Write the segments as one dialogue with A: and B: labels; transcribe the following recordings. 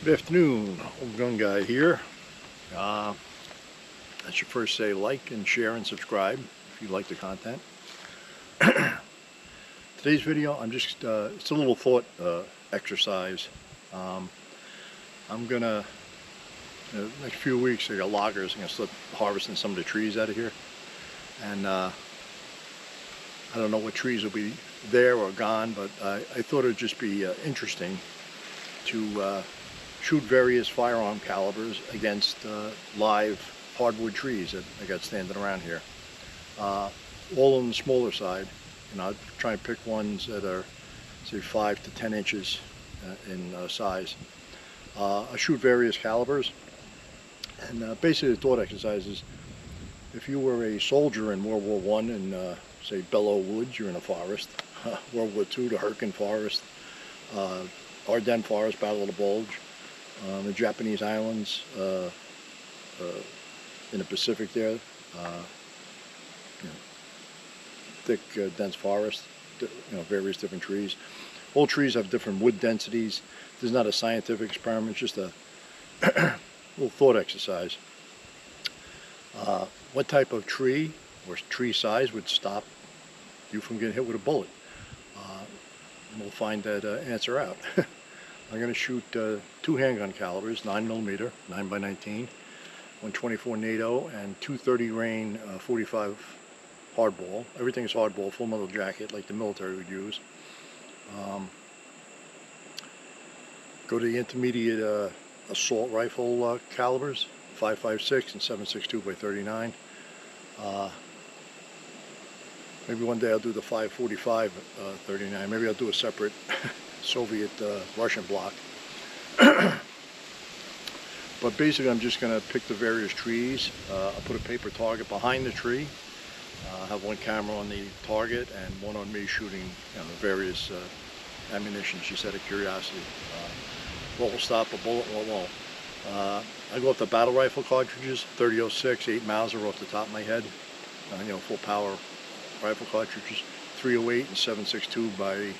A: Good afternoon, Old Gun Guy here. I should first say like and share and subscribe if you like the content. Today's video, it's a little thought exercise. I'm gonna, the next few weeks I got loggers. I'm gonna start harvesting some of the trees out of here. And I don't know what trees will be there or gone, but I thought it would just be interesting to shoot various firearm calibers against live hardwood trees that I got standing around here. All on the smaller side. I'll try and pick ones that are, say, 5 to 10 inches in size. I shoot various calibers, and basically the thought exercise is, if you were a soldier in World War I in, say, Belleau Woods, you're in a forest. World War II, the Hurricane Forest, Ardennes Forest, Battle of the Bulge, the Japanese islands in the Pacific there, thick, dense forest, various different trees. All trees have different wood densities. This is not a scientific experiment, it's just a little thought exercise. What type of tree or tree size would stop you from getting hit with a bullet? We'll find that answer out. I'm going to shoot 2 handgun calibers, 9mm, 9x19, 124 NATO, and 230 grain 45 hardball. Everything is hardball, full metal jacket, like the military would use. Go to the intermediate assault rifle calibers, 5.56 and 7.62x39. Maybe one day I'll do the 5.45 39. Maybe I'll do a separate Soviet Russian block. But basically I'm just going to pick the various trees. I'll put a paper target behind the tree. I'll have one camera on the target and one on me shooting various ammunition, just out of curiosity. What will stop a bullet and what won't. I go up to battle rifle cartridges, 30-06, 8 Mauser off the top of my head. Full power rifle cartridges, 308 and 7.62 by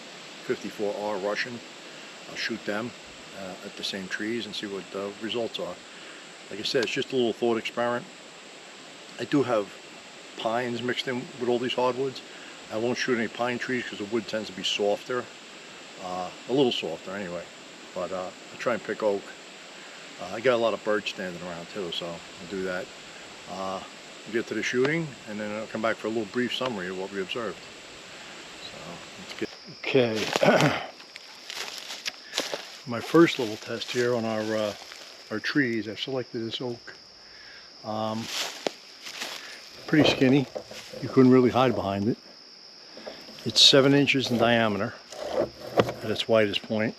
A: 54R Russian. I'll shoot them at the same trees and see what the results are. Like I said, it's just a little thought experiment. I do have pines mixed in with all these hardwoods. I won't shoot any pine trees because the wood tends to be softer, a little softer anyway. But I'll try and pick oak. I got a lot of birch standing around too, so I'll do that. We'll get to the shooting, and then I'll come back for a little brief summary of what we observed. So let's get. Okay. My first little test here on our trees. I selected this oak. Pretty skinny. You couldn't really hide behind it. It's 7 inches in diameter at its widest point.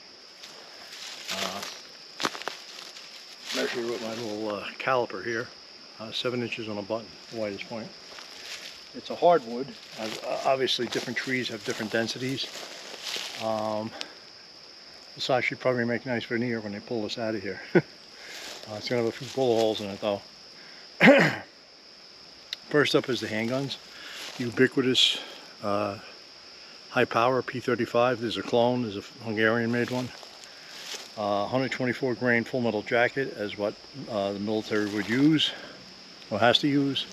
A: Measure with my little caliper here. 7 inches on a button, the widest point. It's a hardwood. Obviously, different trees have different densities. This actually probably make nice veneer when they pull this out of here. It's gonna have a few bullet holes in it though. First up is the handguns. Ubiquitous high power P35. There's a clone, there's a Hungarian made one. 124 grain full metal jacket as what the military would use, or has to use.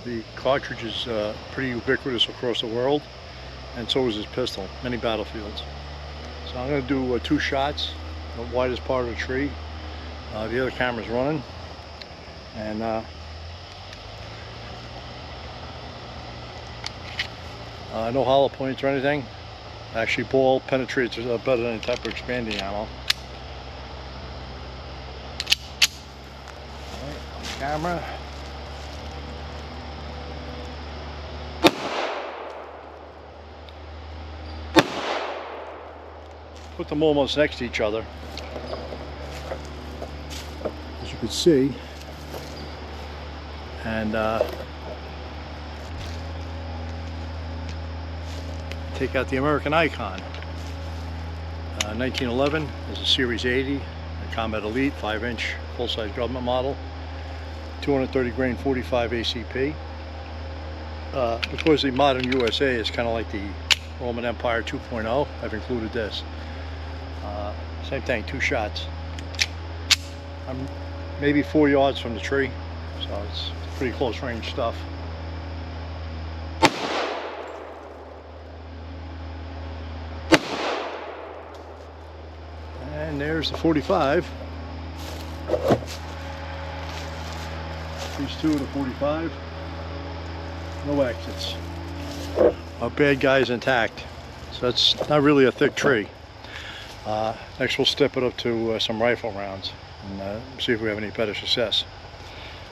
A: The cartridge is pretty ubiquitous across the world, and so is this pistol, many battlefields. So I'm going to do 2 shots, the widest part of the tree. The other camera's running, and no hollow points or anything. Actually, ball penetrates better than any type of expanding ammo. Alright, on camera. Put them almost next to each other. As you can see. And take out the American icon. 1911 is a Series 80, a Combat Elite 5-inch full-size government model, 230 grain 45 ACP. Because the modern USA is kind of like the Roman Empire 2.0. I've included this. Same thing, 2 shots. I'm maybe 4 yards from the tree, so it's pretty close range stuff. And there's the 45. These two are the 45. No exits. Our bad guy's intact. So that's not really a thick tree. Next we'll step it up to some rifle rounds and see if we have any better success.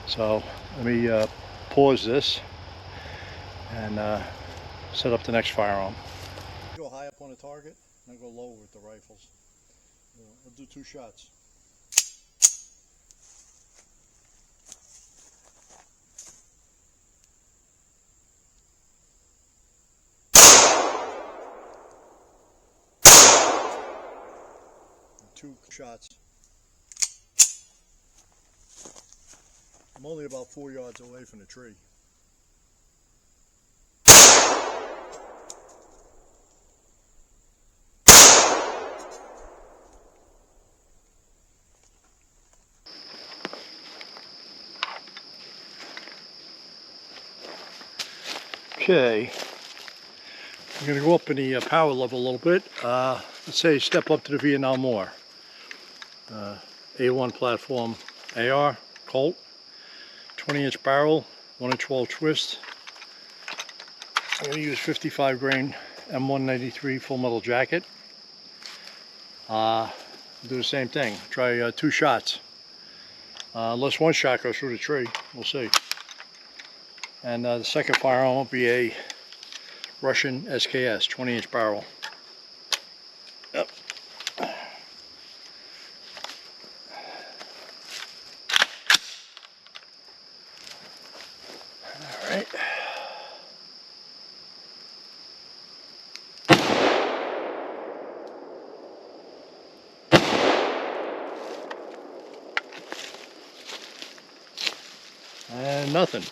A: So let me pause this and set up the next firearm. Go high up on the target and then go low with the rifles. I'll do 2 shots. Two shots. I'm only about 4 yards away from the tree. Okay, I'm going to go up in the power level a little bit. Let's say step up to the Vietnam War. A1 platform AR, Colt, 20-inch barrel, 1-12 twist. I'm going to use 55 grain M193 full metal jacket. Do the same thing, try 2 shots. Unless 1 shot goes through the tree, we'll see. And the second firearm will be a Russian SKS, 20-inch barrel. Yep. Alright. And nothing.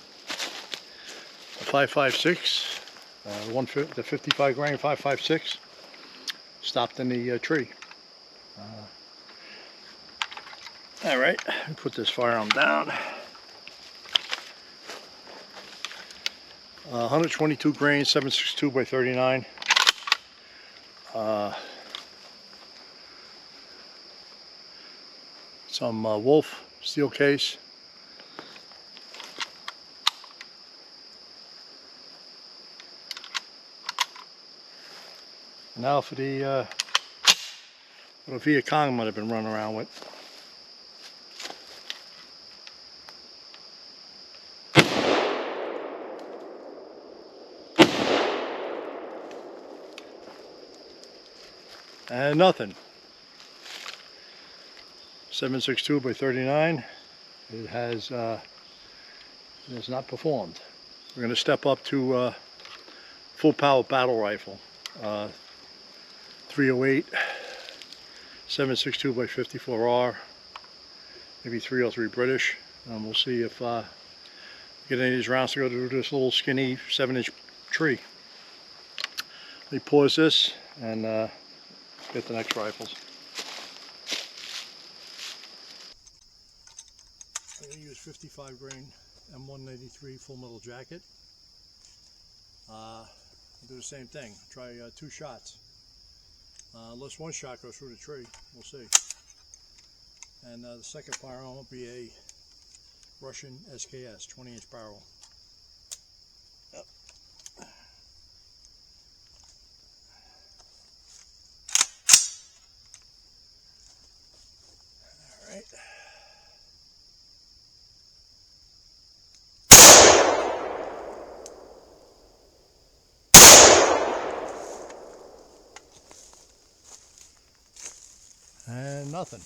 A: The 5.56, the 55 grain 5.56 stopped in the tree. Alright, put this firearm down. 122 grain 7.62 by 39. Some Wolf steel case. Now for the what a Viet Cong might have been running around with. And nothing. 7.62 by 39. It has not performed. We're going to step up to full power battle rifle. 308, 7.62 by 54R, maybe 303 British. We'll see if get any of these rounds to go through this little skinny 7-inch tree. Let me pause this and get the next rifles. I'm going to use 55 grain M193 full metal jacket. Do the same thing, try 2 shots. Unless 1 shot goes through the tree, we'll see. And the second firearm will be a Russian SKS, 20-inch barrel. Yep. All right. And nothing.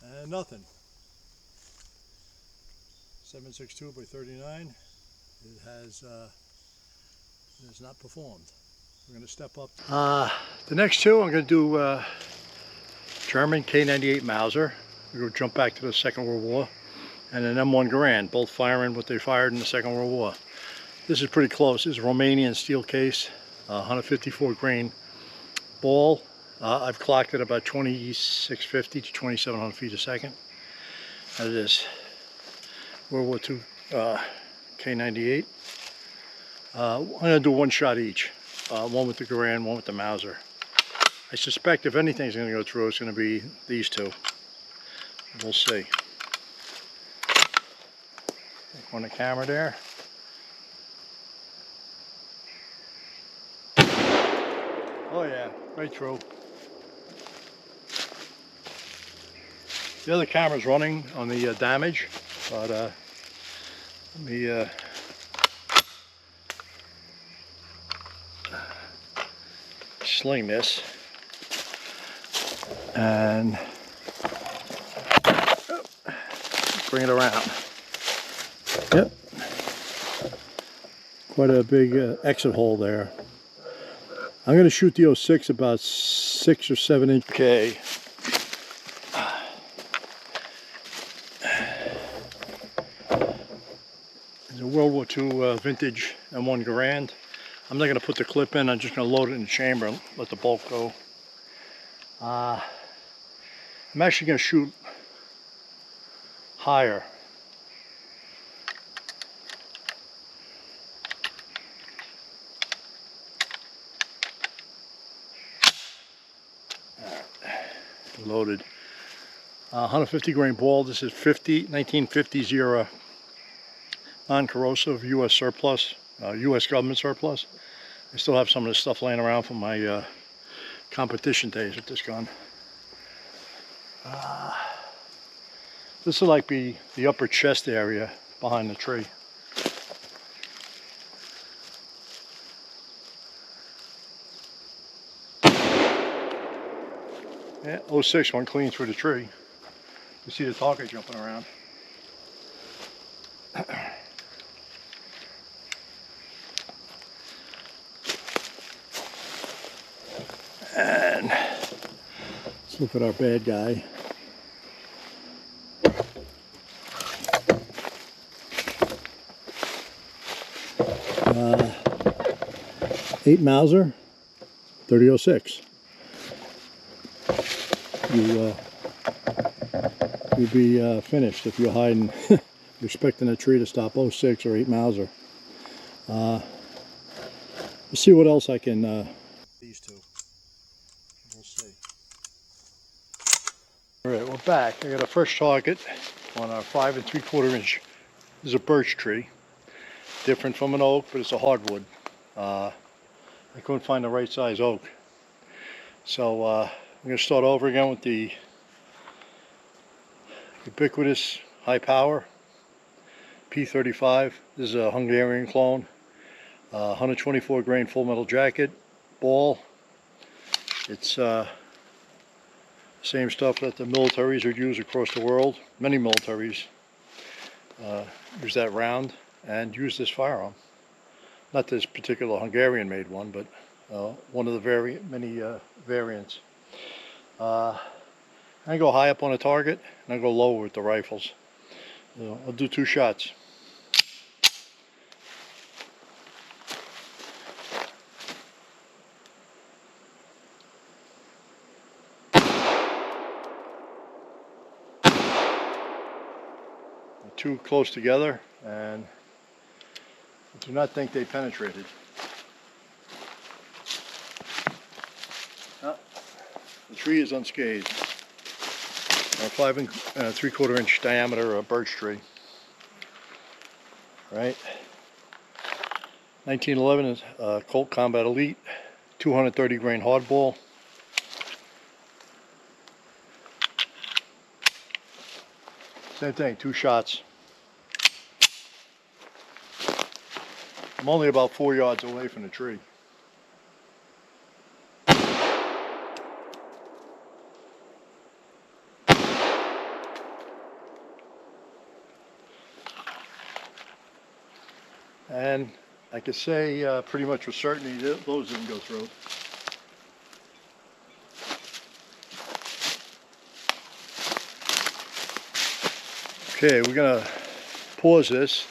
A: And nothing. 7.62 by 39. It has not performed. We're going to step up. The next 2 I'm going to do German K98 Mauser. We'll jump back to the Second World War. And an M1 Garand, both firing what they fired in the Second World War. This is pretty close. This is a Romanian steel case, 154 grain ball. I've clocked it about 2650 to 2700 feet a second. That is World War II K98. I'm going to do one shot each. One with the Garand, one with the Mauser. I suspect if anything's going to go through, it's going to be these two. We'll see. On the camera there. Oh yeah, right through. The other camera's running on the damage, but let me sling this and bring it around. Yep, quite a big exit hole there. I'm going to shoot the 06 about 6 or 7 inch. Okay. It's a World War II vintage M1 Garand. I'm not going to put the clip in. I'm just going to load it in the chamber and let the bolt go. I'm actually going to shoot higher. Loaded. 150 grain ball. This is 1950s era non-corrosive U.S. surplus, U.S. government surplus. I still have some of this stuff laying around from my competition days with this gun. This will like be the upper chest area behind the tree. Yeah, 06 went clean through the tree. You see the target jumping around. And let's look at our bad guy. Eight Mauser, 3006. You'll be finished if you're hiding. You're expecting a tree to stop 06 or 8 Mauser. Let's see what else I can. These two. We'll see. All right, we're back. I got a fresh target on our 5 3/4 inch. This is a birch tree, different from an oak, but it's a hardwood. I couldn't find the right size oak, so I'm going to start over again with the ubiquitous high power P35. This is a Hungarian clone. 124 grain full metal jacket, ball. It's same stuff that the militaries would use across the world. Many militaries use that round and use this firearm. Not this particular Hungarian made one, but one of the many variants. I go high up on a target and I go lower with the rifles. I'll do 2 shots. They're too close together, and I do not think they penetrated. The tree is unscathed. A 5 3/4 inch diameter birch tree. Right. 1911 is Colt Combat Elite, 230 grain hardball. Same thing, 2 shots. I'm only about 4 yards away from the tree. And I could say pretty much with certainty that those didn't go through. Okay, we're gonna pause this.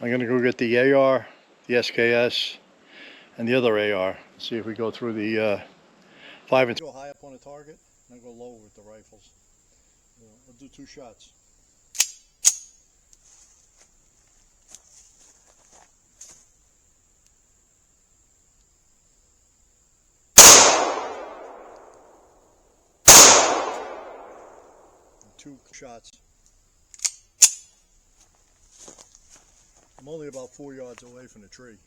A: I'm gonna go get the AR, the SKS, and the other AR. See if we go through the 5 and 3. Go high up on the target, and then go low with the rifles. I'll do 2 shots. And 2 shots. I'm only about 4 yards away from the tree.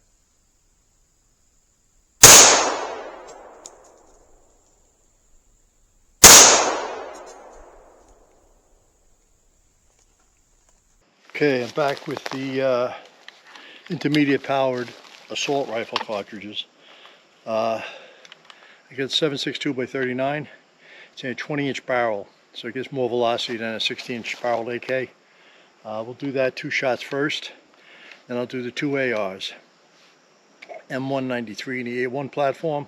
A: Okay, I'm back with the intermediate powered assault rifle cartridges. I got 7.62 by 39. It's in a 20-inch barrel, so it gets more velocity than a 16-inch barrel AK. We'll do that 2 shots first, then I'll do the 2 ARs. M193 in the A1 platform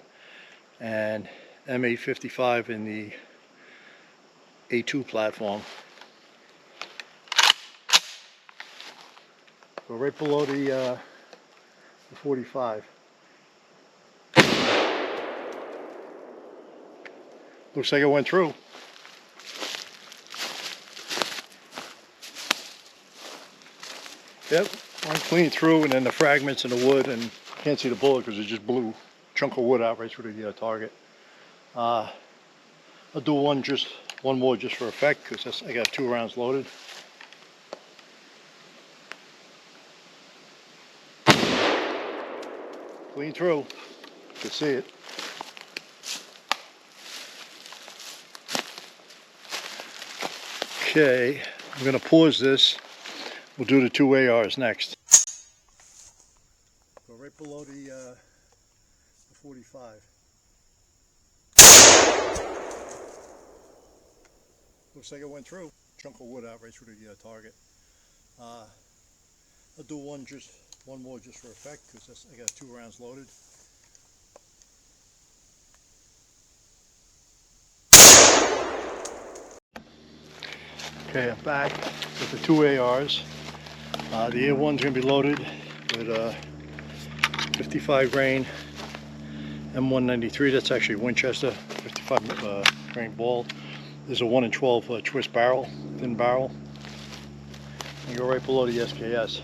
A: and M855 in the A2 platform. Go right below the 45. Looks like it went through. Yep, went clean through, and then the fragments in the wood, and can't see the bullet because it just blew a chunk of wood out right through the target. I'll do one more just for effect, because I got 2 rounds loaded. Clean through, you can see it. Okay, I'm going to pause this. We'll do the 2 ARs next. Go right below the 45. Looks like it went through. Chunk of wood out right through the target. I'll do one more just for effect, because I got 2 rounds loaded. Okay, I'm back with the 2 ARs. The A1's going to be loaded with a 55 grain M193. That's actually Winchester 55 grain ball. There's a 1 in 12 twist barrel, thin barrel. And go right below the SKS.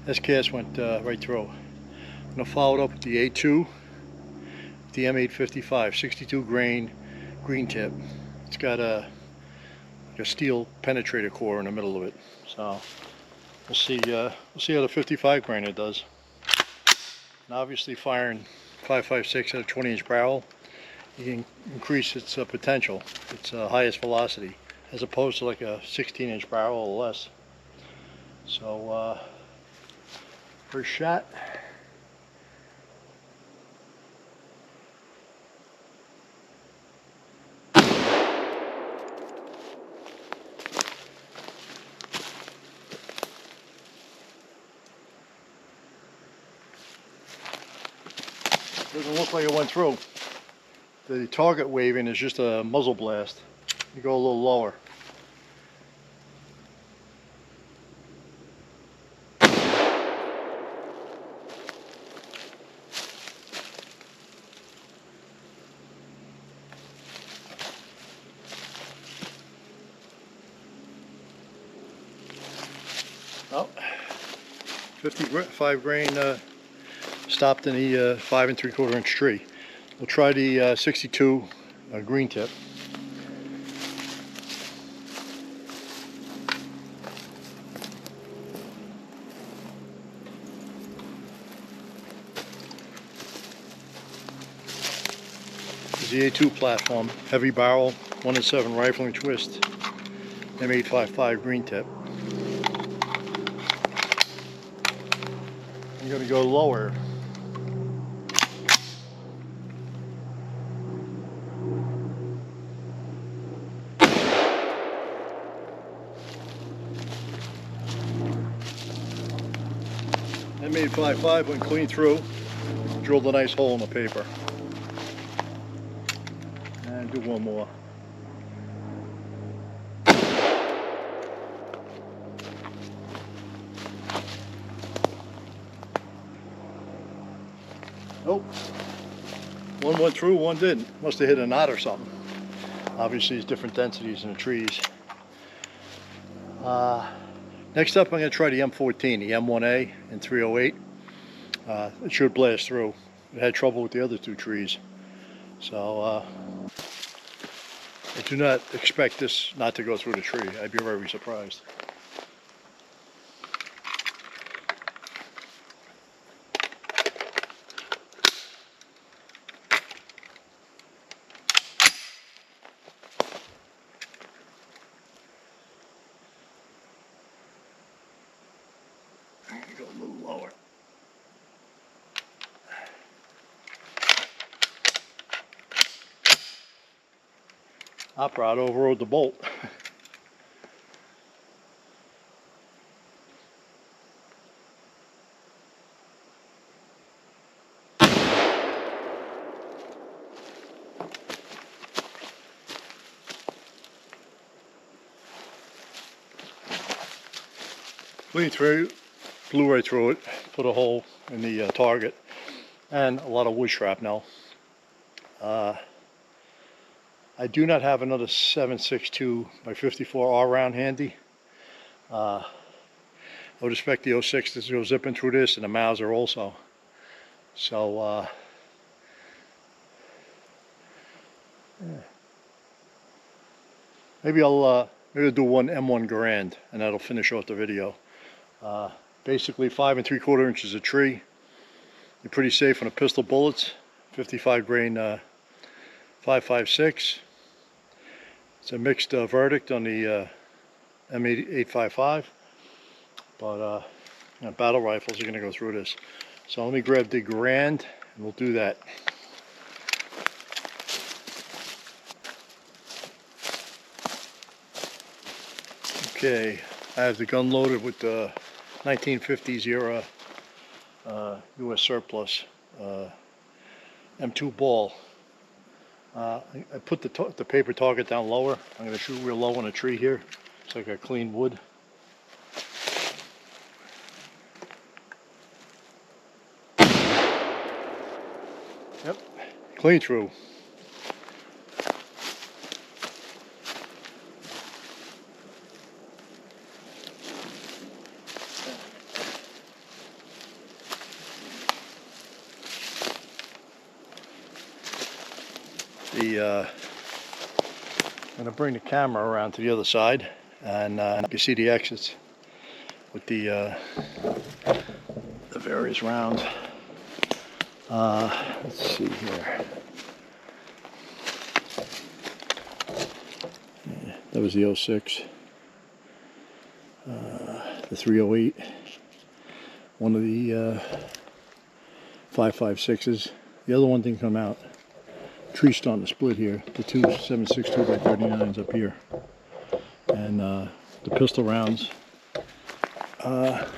A: SKS went right through. I'm going to follow it up with the A2, the M855, 62 grain green tip. It's got a steel penetrator core in the middle of it. So we'll see how the 55 grain it does. And obviously, firing 5.56 at a 20-inch barrel, you can increase its potential, its highest velocity, as opposed to like a 16-inch barrel or less. So first shot. Doesn't look like it went through. The target waving is just a muzzle blast. You go a little lower. Oh, 55 grain stopped in the 5 3/4 inch tree. We'll try the 62 green tip. This is the A2 platform, heavy barrel, 1 in 7 rifling twist, M855 green tip. I'm going to go lower. M855 went clean through, drilled a nice hole in the paper. And do one more. Oh, one went through, one didn't. Must have hit a knot or something. Obviously, it's different densities in the trees. Next up, I'm going to try the M14, the M1A in 308. It should blast through. It had trouble with the other two trees. So I do not expect this not to go through the tree. I'd be very surprised. Go a little lower. Hot rod overrode the bolt. Clean through, blew right through it, put a hole in the target, and a lot of wood shrapnel. I do not have another 7.62 by 54 R round handy. I would expect the 06 to go zipping through this, and the Mauser also. So yeah. Maybe I'll do one M1 Garand, and that'll finish off the video. Basically 5 3/4 inches of tree. You're pretty safe on the pistol bullets. 55 grain 5.56. It's a mixed verdict on the M855, but battle rifles are going to go through this. So let me grab the Garand, and we'll do that. Okay, I have the gun loaded with the 1950s era U.S. surplus M2 ball. I put the paper target down lower. I'm going to shoot real low on a tree here, so I got clean wood. Yep, clean through. I'm going to bring the camera around to the other side, and you can see the exits with the various rounds. Let's see here. Yeah, that was the 06. The 308. One of the 5.56s. The other one didn't come out. Tree's starting to split here. The two 7.62 by 39s up here, and the pistol rounds, no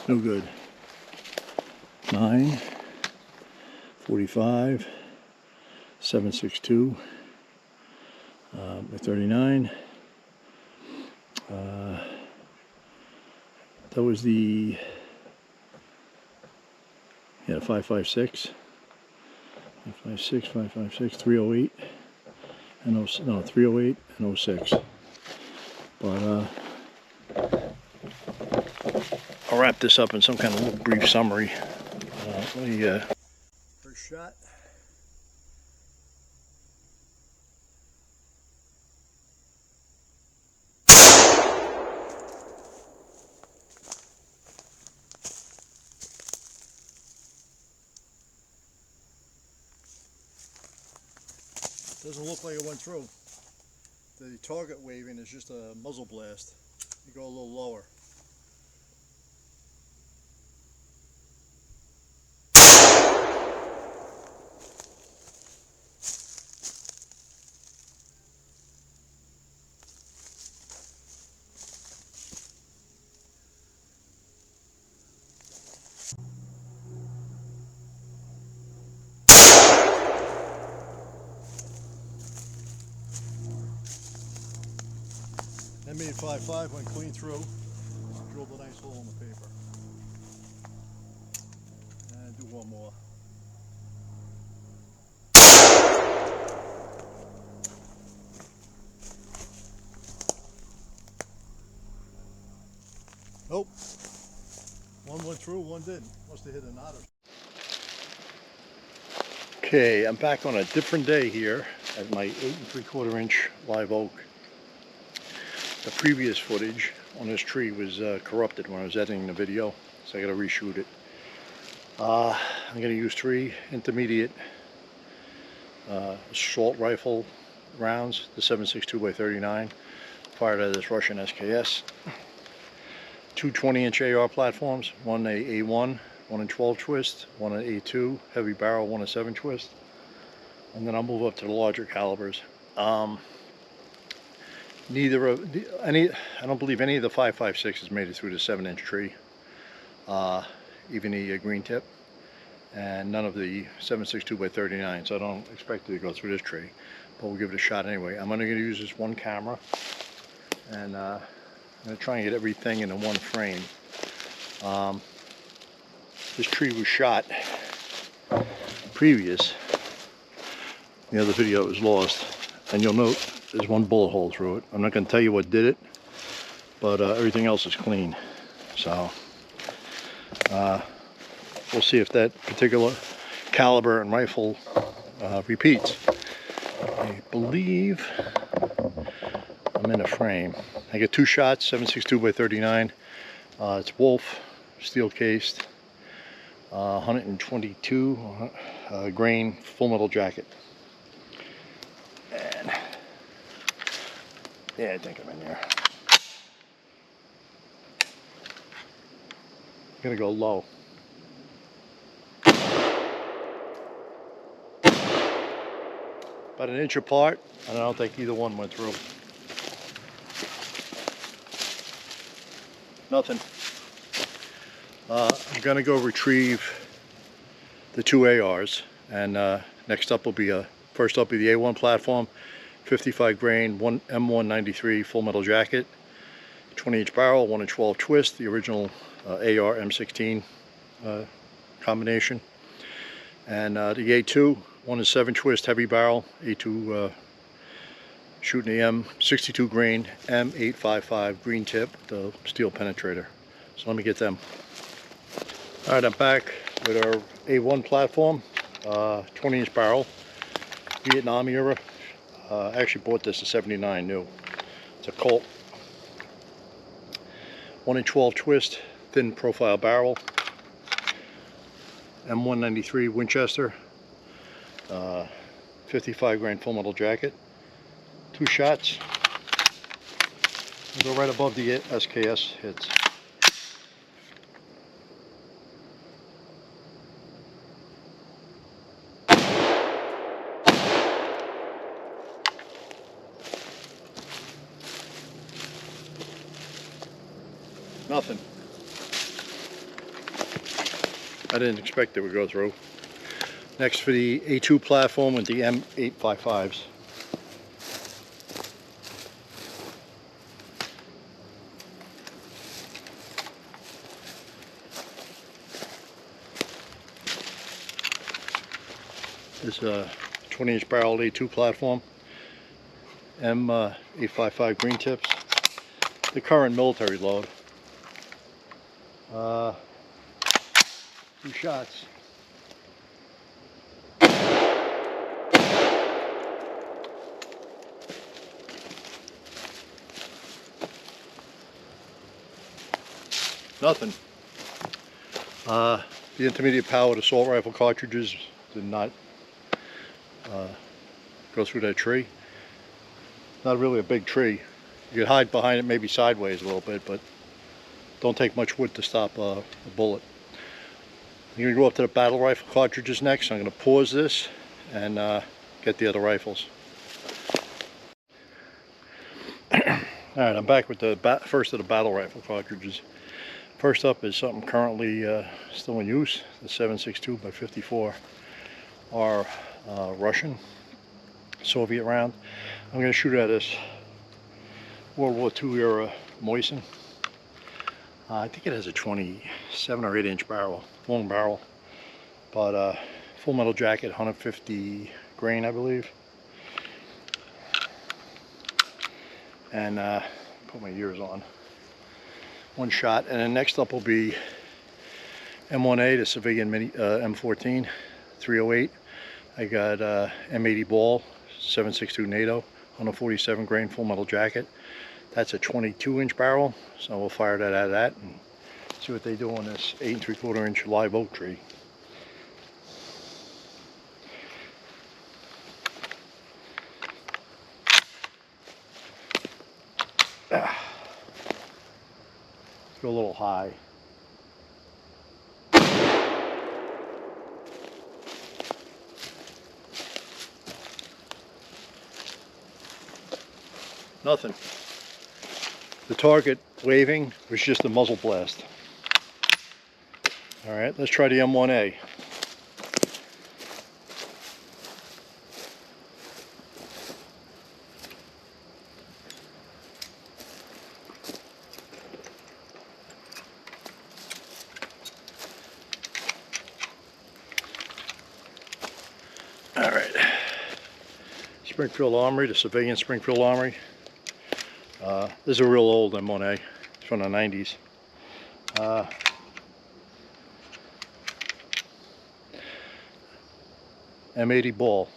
A: good. 9, 45, 7.62 by 39. That was the 5.56. 5.56, 308, and 308 and 06. But I'll wrap this up in some kind of little brief summary. First shot. Doesn't look like it went through. The target waving is just a muzzle blast. You go a little lower. M855 went clean through, drilled a nice hole in the paper. And do one more. Nope. One went through, one didn't. Must have hit a knot. Okay, I'm back on a different day here at my 8 3/4 inch live oak. The previous footage on this tree was corrupted when I was editing the video, so I got to reshoot it. I'm going to use 3 intermediate assault rifle rounds, the 7.62x39, fired out of this Russian SKS. 2 20-inch AR platforms, one a A1, one in 12 twist, one an A2 heavy barrel, one a 7 twist, and then I'll move up to the larger calibers. I don't believe any of the 5.56 has made it through the 7-inch tree, even the green tip, and none of the 7.62x39, so I don't expect it to go through this tree, but we'll give it a shot anyway. I'm only going to use this one camera, and I'm going to try and get everything into one frame. This tree was shot previous. The other video was lost, and you'll note there's one bullet hole through it. I'm not going to tell you what did it, but everything else is clean. So we'll see if that particular caliber and rifle repeats. I believe I'm in a frame. I get 2 shots, 7.62x39. It's Wolf, steel cased, 122 grain full metal jacket. And yeah, I think I'm in there. I'm gonna go low. About an inch apart, and I don't think either one went through. Nothing. I'm gonna go retrieve the 2 ARs, and next up will be first up will be the A1 platform, 55 grain, one M193 full metal jacket, 20-inch barrel, 1 in 12 twist, the original AR M16 combination, and the A2, 1 in 7 twist heavy barrel, A2 shooting the M62 grain M855 green tip, the steel penetrator. So let me get them. All right, I'm back with our A1 platform, 20-inch barrel, Vietnam era. I actually bought this in '79 new. It's a Colt. 1 in 12 twist, thin profile barrel, M193 Winchester, 55 grain full metal jacket. 2 shots. We'll go right above the SKS hits. Nothing. I didn't expect it would go through. Next for the A2 platform with the M855s. This 20-inch barrel A2 platform, M855 green tips, the current military load. 2 shots. Nothing. The intermediate powered assault rifle cartridges did not go through that tree. Not really a big tree. You could hide behind it maybe sideways a little bit, but don't take much wood to stop a bullet. I'm going to go up to the battle rifle cartridges next. I'm going to pause this and get the other rifles. Alright, I'm back with the first of the battle rifle cartridges. First up is something currently still in use, the 7.62x54, our Russian Soviet round. I'm going to shoot at this World War II era Mauser. I think it has a 27 or 8-inch barrel, long barrel, but full metal jacket, 150 grain, I believe. And put my ears on. one shot. And then next up will be M1A, the civilian mini M14 308. I got M80 ball, 7.62 NATO, 147 grain full metal jacket. That's a 22-inch barrel, so we'll fire that out of that and see what they do on this 8 3/4 inch live oak tree. Go a little high. Nothing. The target waving was just a muzzle blast. All right, let's try the M1A. All right, Springfield Armory, the civilian Springfield Armory. This is a real old M1A. It's from the 90s. M80 ball.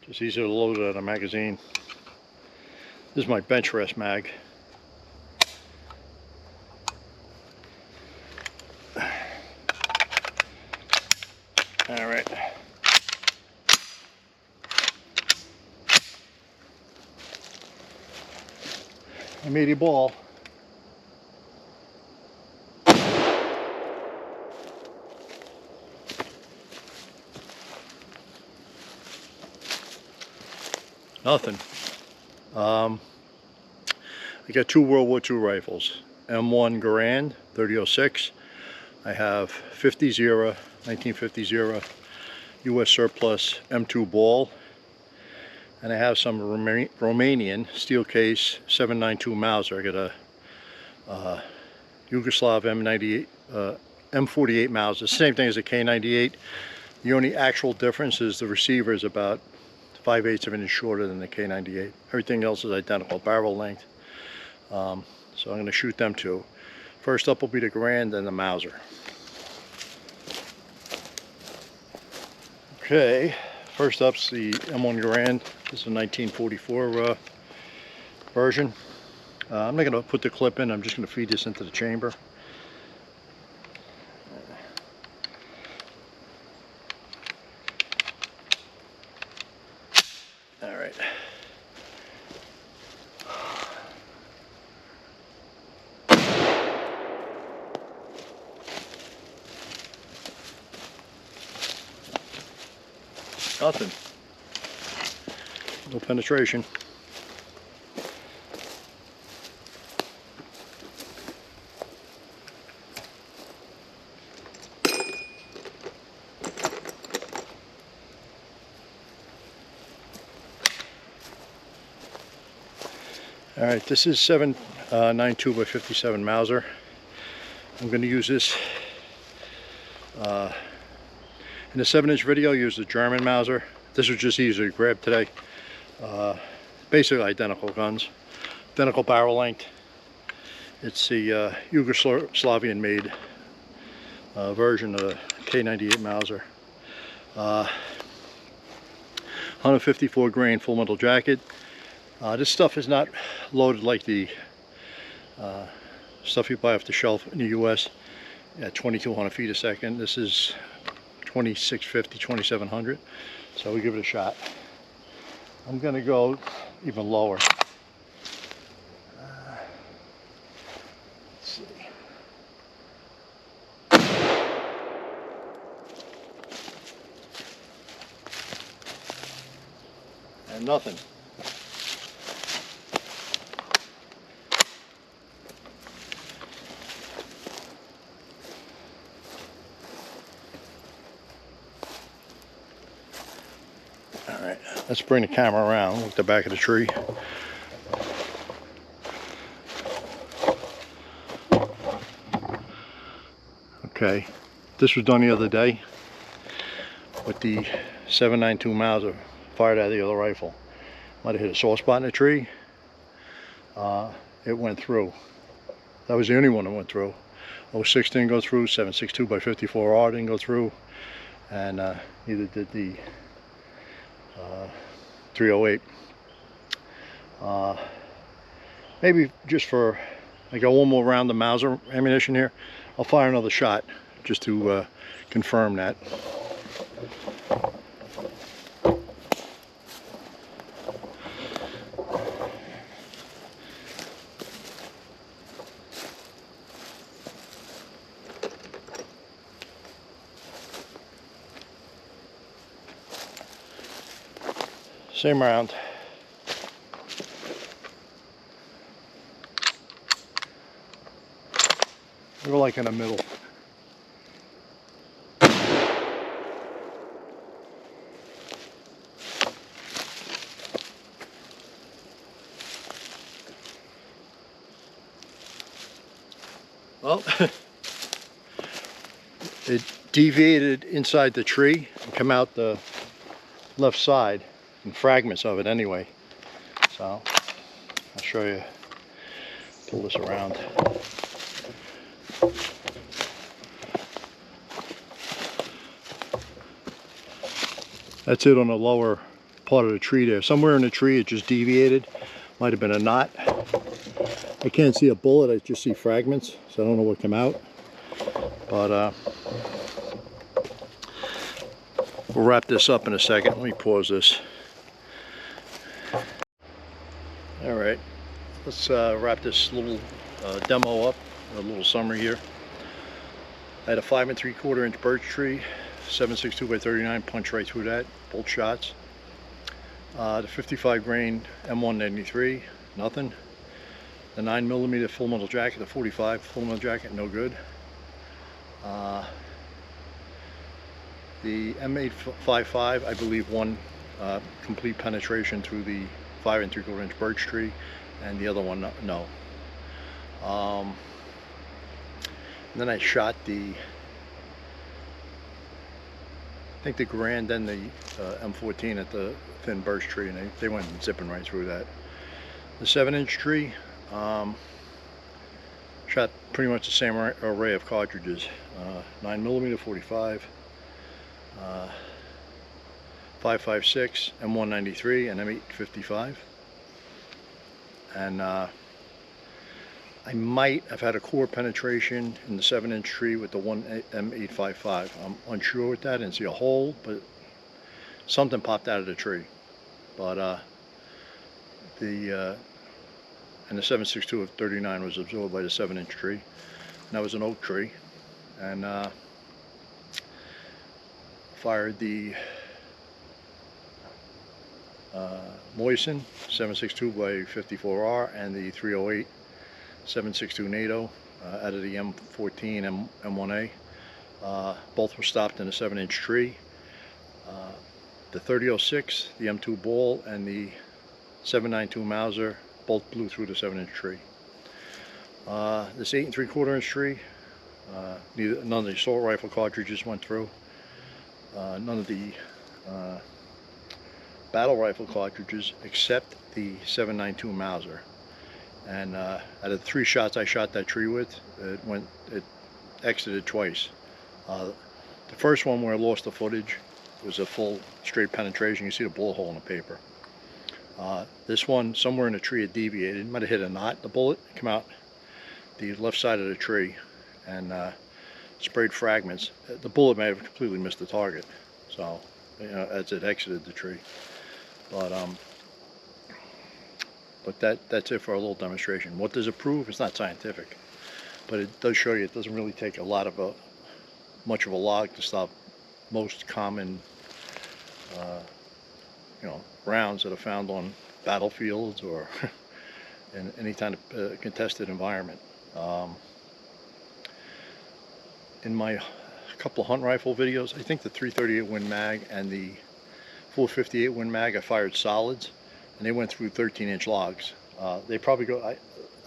A: Just easier to load it out of a magazine. This is my bench rest mag. All right. M80 ball. Nothing. I got two World War II rifles. M1 Garand 3006. I have 1950 U.S. surplus M2 ball. And I have some Romanian steel case 7.92 Mauser. I got a Yugoslav M48 Mauser. Same thing as a K98. The only actual difference is the receiver is about 5/8 of an inch shorter than the K98. Everything else is identical, barrel length. So I'm going to shoot them two. First up will be the Garand and the Mauser. Okay, first up's the M1 Garand. This is a 1944 version. I'm not going to put the clip in, I'm just going to feed this into the chamber. All right. Nothing. No penetration. All right, this is 7.92 by 57 Mauser. I'm going to use this in the 7-inch video. I used the German Mauser. This was just easy to grab today. Basically identical guns, identical barrel length. It's the Yugoslavian made version of the K98 Mauser. 154 grain full metal jacket. This stuff is not loaded like the stuff you buy off the shelf in the US at 2200 feet a second. This is 2650, 2700. So we give it a shot. I'm going to go even lower. Let's see. And nothing. Alright, let's bring the camera around, look at the back of the tree. Okay, this was done the other day with the 7.92 Mauser fired out of the other rifle. Might have hit a soft spot in a tree. It went through. That was the only one that went through. 06 didn't go through, 7.62 by 54R didn't go through, and neither did the 308. Maybe just for, I got one more round of Mauser ammunition here. I'll fire another shot just to confirm that. Same round. We're like in the middle. Well, it deviated inside the tree and come out the left side in fragments of it anyway. So I'll show you, pull this around. That's it on the lower part of the tree there. Somewhere in the tree it just deviated. Might have been a knot. I can't see a bullet, I just see fragments, so I don't know what came out. But we'll wrap this up in a second. Let me pause this. Alright, let's wrap this little demo up, a little summary here. I had a 5 3/4 inch birch tree, 7.62 by 39, punch right through that, both shots. The 55 grain M193, nothing. The 9mm full metal jacket, the 45 full metal jacket, no good. The M855, I believe, one complete penetration through the 5 3/4 inch birch tree, and the other one no. And then I shot the, I think the Grand and the M14 at the thin birch tree, and they went zipping right through that. The 7-inch tree, shot pretty much the same array of cartridges, 9mm, 45, 5.56, M193, and M855. And I might have had a core penetration in the 7-inch tree with the one M855. I'm unsure with that. I didn't see a hole, but something popped out of the tree. But and the 7.62 of 39 was absorbed by the 7-inch tree. And that was an oak tree. And fired the Mauser 7.62 by 54R and the 308 7.62 NATO out of the M14 M1A. Both were stopped in a 7-inch tree. The 3006, the M2 ball, and the 7.92 Mauser both blew through the 7-inch tree. This 8 3/4 inch tree, none of the assault rifle cartridges went through. None of the battle rifle cartridges except the 7.92 Mauser. And out of the 3 shots I shot that tree with, it exited twice. The first one where I lost the footage was a full straight penetration. You see the bullet hole in the paper. This one, somewhere in the tree, it deviated. Might have hit a knot. The bullet came out the left side of the tree and sprayed fragments. The bullet may have completely missed the target, so as it exited the tree. But that's it for a little demonstration. What does it prove? It's not scientific, but it does show you it doesn't really take a lot of much of a log to stop most common rounds that are found on battlefields or in any kind of contested environment. In my couple of hunt rifle videos, I think the 338 Win Mag and the 458 Win Mag, I fired solids, and they went through 13-inch logs. They probably go.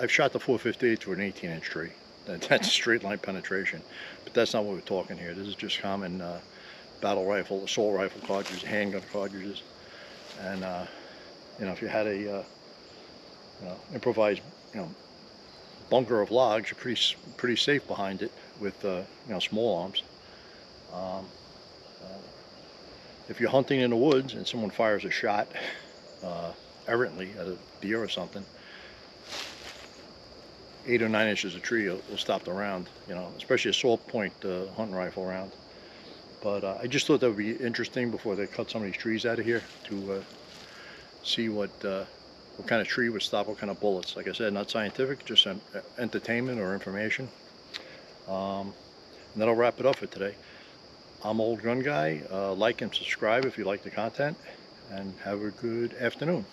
A: I've shot the 458 through an 18-inch tree, That's straight line penetration. But that's not what we're talking here. This is just common battle rifle, assault rifle cartridges, handgun cartridges. And if you had a improvised bunker of logs, you're pretty safe behind it with small arms. If you're hunting in the woods and someone fires a shot errantly at a deer or something, 8 or 9 inches of tree will stop the round, especially a salt point hunting rifle round. But I just thought that would be interesting before they cut some of these trees out of here to see what kind of tree would stop what kind of bullets. Like I said, not scientific, just entertainment or information. And that'll wrap it up for today. I'm Old Gun Guy. Like and subscribe if you like the content, and have a good afternoon.